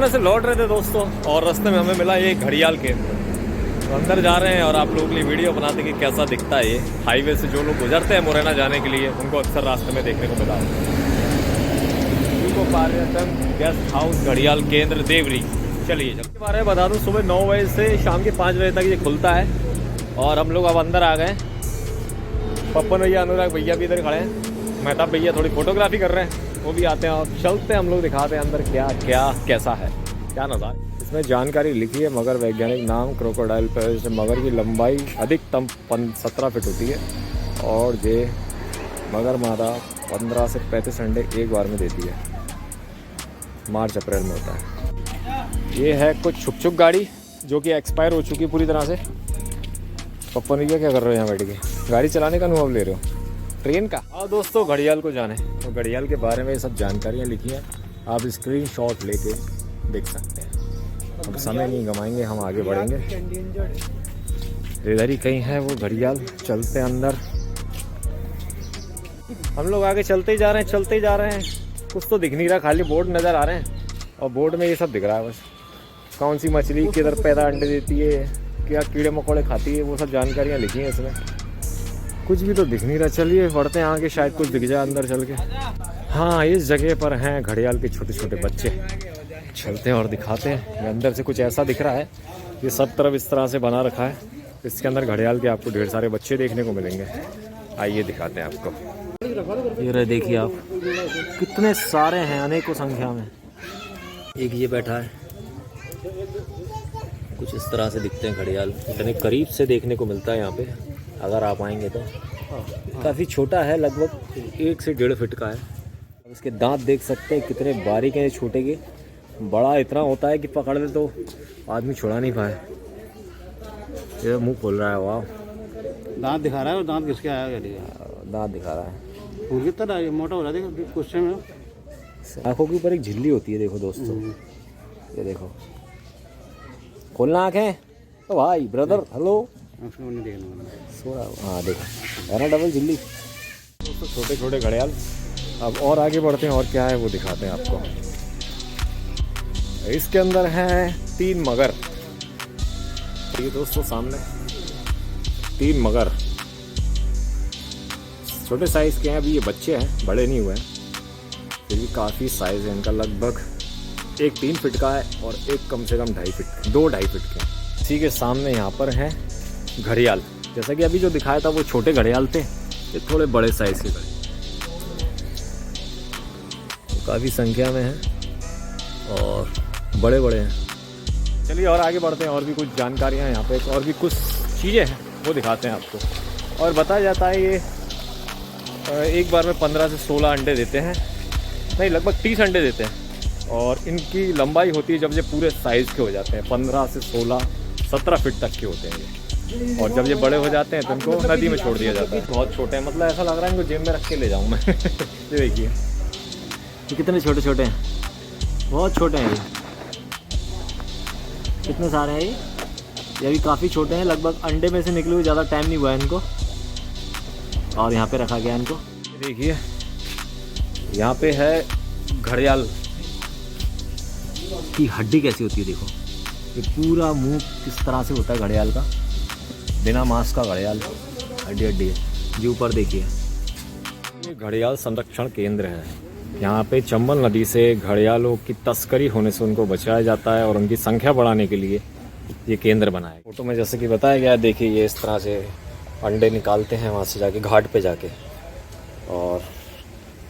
मुरैना से लौट रहे थे दोस्तों और रास्ते में हमें मिला ये घड़ियाल केंद्र। तो अंदर जा रहे हैं और आप लोगों के लिए वीडियो बनाते हैं कि कैसा दिखता है ये। हाईवे से जो लोग गुजरते हैं मुरैना जाने के लिए उनको अक्सर रास्ते में देखने को मिला है। पर्यटन गेस्ट हाउस घड़ियाल केंद्र देवरी। चलिए इसके बारे में बता दूं, सुबह 9 बजे से शाम के 5 बजे तक ये खुलता है और हम लोग अब अंदर आ गए। पप्पन भैया, अनुराग भैया भी इधर खड़े हैं, मेहताब भैया थोड़ी फोटोग्राफी कर रहे हैं, वो भी आते हैं और चलते हैं हम लोग, दिखाते हैं अंदर क्या क्या कैसा है, क्या नज़ारा। इसमें जानकारी लिखी है मगर वैज्ञानिक नाम क्रोकोडाइल पेरिस। मगर की लंबाई अधिकतम 17 फीट होती है और ये मगर मादा 15 से 35 अंडे एक बार में देती है। मार्च अप्रैल में होता है। ये है कुछ छुक छुक गाड़ी जो कि एक्सपायर हो चुकी है पूरी तरह से। पप्पा ने क्या कर रहे हो यहाँ बैठ के, गाड़ी चलाने का अनुभव ले रहे हो ट्रेन का। हाँ दोस्तों, घड़ियाल को जाने तो घड़ियाल के बारे में सब जानकारियाँ लिखी हैं, आप स्क्रीनशॉट लेके देख सकते हैं। अब समय नहीं गंवाएंगे, हम आगे बढ़ेंगे। इधर ही कहीं है वो घड़ियाल, चलते हैं अंदर। हम लोग आगे चलते ही जा रहे हैं, चलते ही जा रहे हैं। कुछ तो दिख नहीं रहा, खाली बोर्ड नज़र आ रहे हैं और बोर्ड में ये सब दिख रहा है बस। कौन सी मछली किधर पैदा अंडे देती है, क्या कीड़े मकोड़े खाती है, वो सब जानकारियाँ लिखी हैं इसमें। कुछ भी तो दिख नहीं रहा। चलिए बढ़ते हैं आगे, शायद कुछ दिख जाए अंदर चल के। हाँ, इस जगह पर हैं घड़ियाल के छोटे छोटे बच्चे। चलते हैं और दिखाते हैं। ये अंदर से कुछ ऐसा दिख रहा है, ये सब तरफ इस तरह से बना रखा है। इसके अंदर घड़ियाल के आपको ढेर सारे बच्चे देखने को मिलेंगे। आइए दिखाते हैं आपको। ये रहे, देखिए आप, कितने सारे हैं, अनेकों संख्या में। एक ये बैठा है, कुछ इस तरह से दिखते हैं घड़ियाल। इतने करीब से देखने को मिलता है यहाँ पे, अगर आप आएंगे तो। काफ़ी छोटा है, लगभग 1 से 1.5 फीट का है। इसके दांत देख सकते हैं कितने बारीक हैं, छोटे के। बड़ा इतना होता है कि पकड़ ले तो आदमी छुड़ा नहीं पाए। ये मुंह खोल रहा है, वाह। दांत दिखा रहा है, और दांत किसके आया? दांत दिखा रहा है, फूल कितना मोटा हो रहा है कुछ टाइम में। आँखों के ऊपर एक झिल्ली होती है, देखो दोस्तों, ये देखो। खोलना आँखें तो भाई, ब्रदर हेलो। सो रहा, हाँ देखो, है ना डबल झिल्ली। दोस्तों छोटे छोटे घड़ियाल। अब और आगे बढ़ते हैं और क्या है वो दिखाते हैं आपको। इसके अंदर हैं 3 मगर। ये दोस्तों सामने 3 मगर, छोटे साइज के हैं। अभी ये बच्चे हैं, बड़े नहीं हुए हैं, फिर भी काफ़ी साइज है इनका। लगभग एक 3 फीट का है और एक कम से कम 2.5 फीट, 2-2.5 फीट के। इसी के सामने यहाँ पर हैं घड़ियाल। जैसा कि अभी जो दिखाया था वो छोटे घड़ियाल थे, ये थोड़े बड़े साइज के घड़ियाल काफ़ी संख्या में हैं और बड़े बड़े हैं। चलिए और आगे बढ़ते हैं, और भी कुछ जानकारियाँ यहाँ पे, और भी कुछ चीज़ें हैं वो दिखाते हैं आपको। और बताया जाता है ये एक बार में 15 से 16 अंडे देते हैं, नहीं लगभग 30 अंडे देते हैं। और इनकी लंबाई होती है जब ये पूरे साइज़ के हो जाते हैं, 15 से 16, 17 फीट तक के होते हैं ये। और जब ये बड़े हो जाते हैं तो इनको नदी में छोड़ दिया जाता है। बहुत छोटे हैं, मतलब ऐसा लग रहा है इनको जेब में रख के ले जाऊँ मैं। ये देखिए, ये कितने छोटे छोटे हैं, बहुत छोटे हैं ये। कितने सारे हैं ये भी काफ़ी छोटे हैं। लगभग अंडे में से निकले हुए ज़्यादा टाइम नहीं हुआ है इनको, और यहाँ पे रखा गया इनको। देखिए यहाँ पे है घड़ियाल की हड्डी कैसी होती है, देखो। ये पूरा मुंह किस तरह से होता है घड़ियाल का, बिना मांस का घड़ियाल, हड्डी हड्डी है जी। ऊपर देखिए, ये घड़ियाल संरक्षण केंद्र है। यहाँ पे चंबल नदी से घड़ियालों की तस्करी होने से उनको बचाया जाता है और उनकी संख्या बढ़ाने के लिए ये केंद्र बनाया है। फोटो में जैसे कि बताया गया, देखिए ये इस तरह से अंडे निकालते हैं वहाँ से जाके, घाट पे जाके, और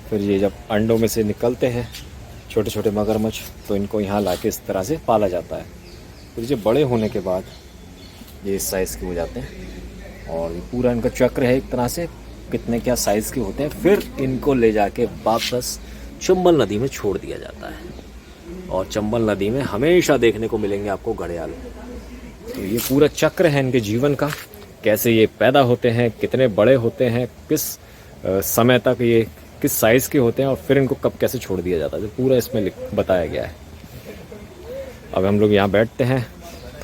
फिर ये जब अंडों में से निकलते हैं छोटे छोटे मगरमच्छ, तो इनको यहाँ लाके इस तरह से पाला जाता है। फिर जब बड़े होने के बाद ये इस साइज़ के हो जाते हैं और ये पूरा इनका चक्र है एक तरह से, कितने क्या साइज़ के होते हैं। फिर इनको ले जाके वापस चंबल नदी में छोड़ दिया जाता है और चंबल नदी में हमेशा देखने को मिलेंगे आपको घड़ियाल। तो ये पूरा चक्र है इनके जीवन का, कैसे ये पैदा होते हैं, कितने बड़े होते हैं, किस समय तक ये किस साइज़ के होते हैं, और फिर इनको कब कैसे छोड़ दिया जाता है, पूरा इसमें बताया गया है। अब हम लोग यहाँ बैठते हैं,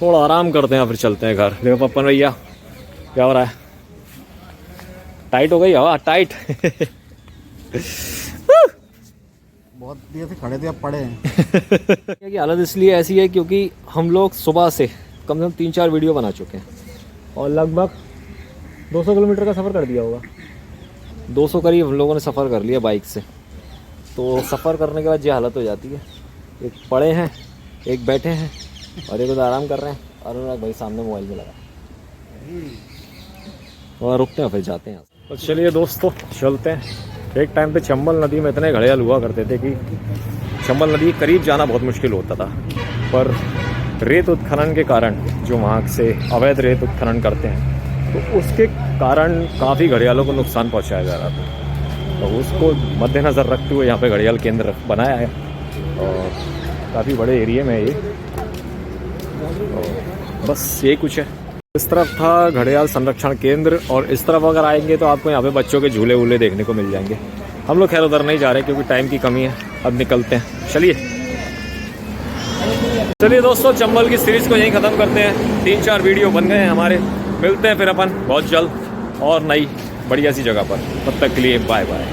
थोड़ा आराम करते हैं, फिर चलते हैं घर। देखो पप्पन भैया क्या हो रहा है, टाइट हो गई हवा, टाइट। बहुत देर से खड़े थे, अब पड़े हैं। की हालत इसलिए ऐसी है क्योंकि हम लोग सुबह से कम से कम 3-4 वीडियो बना चुके हैं और लगभग 200 किलोमीटर का सफ़र कर दिया होगा। 200 करीब हम लोगों ने सफ़र कर लिया बाइक से। तो सफ़र करने के बाद ये हालत हो जाती है, एक पड़े हैं, एक बैठे हैं और एक उधर आराम कर रहे हैं और अनुराग भाई सामने मोबाइल में लगा और रुकते हैं फिर जाते हैं। तो चलिए दोस्तों चलते हैं। एक टाइम पे चंबल नदी में इतने घड़ियाल हुआ करते थे कि चंबल नदी के करीब जाना बहुत मुश्किल होता था, पर रेत उत्खनन के कारण जो वहाँ से अवैध रेत उत्खनन करते हैं तो उसके कारण काफ़ी घड़ियालों को नुकसान पहुँचाया जा रहा था। तो उसको मद्देनज़र रखते हुए यहाँ पे घड़ियाल केंद्र बनाया है और काफ़ी बड़े एरिया में है ये। तो बस यही कुछ है। इस तरफ था घड़ियाल संरक्षण केंद्र और इस तरफ अगर आएंगे तो आपको यहाँ पे बच्चों के झूले वूले देखने को मिल जाएंगे। हम लोग खैर उधर नहीं जा रहे क्योंकि टाइम की कमी है, अब निकलते हैं। चलिए दोस्तों, चंबल की सीरीज़ को यहीं ख़त्म करते हैं। 3-4 वीडियो बन गए हैं हमारे। मिलते हैं फिर अपन बहुत जल्द और नई बढ़िया सी जगह पर। तब तक के लिए बाय बाय।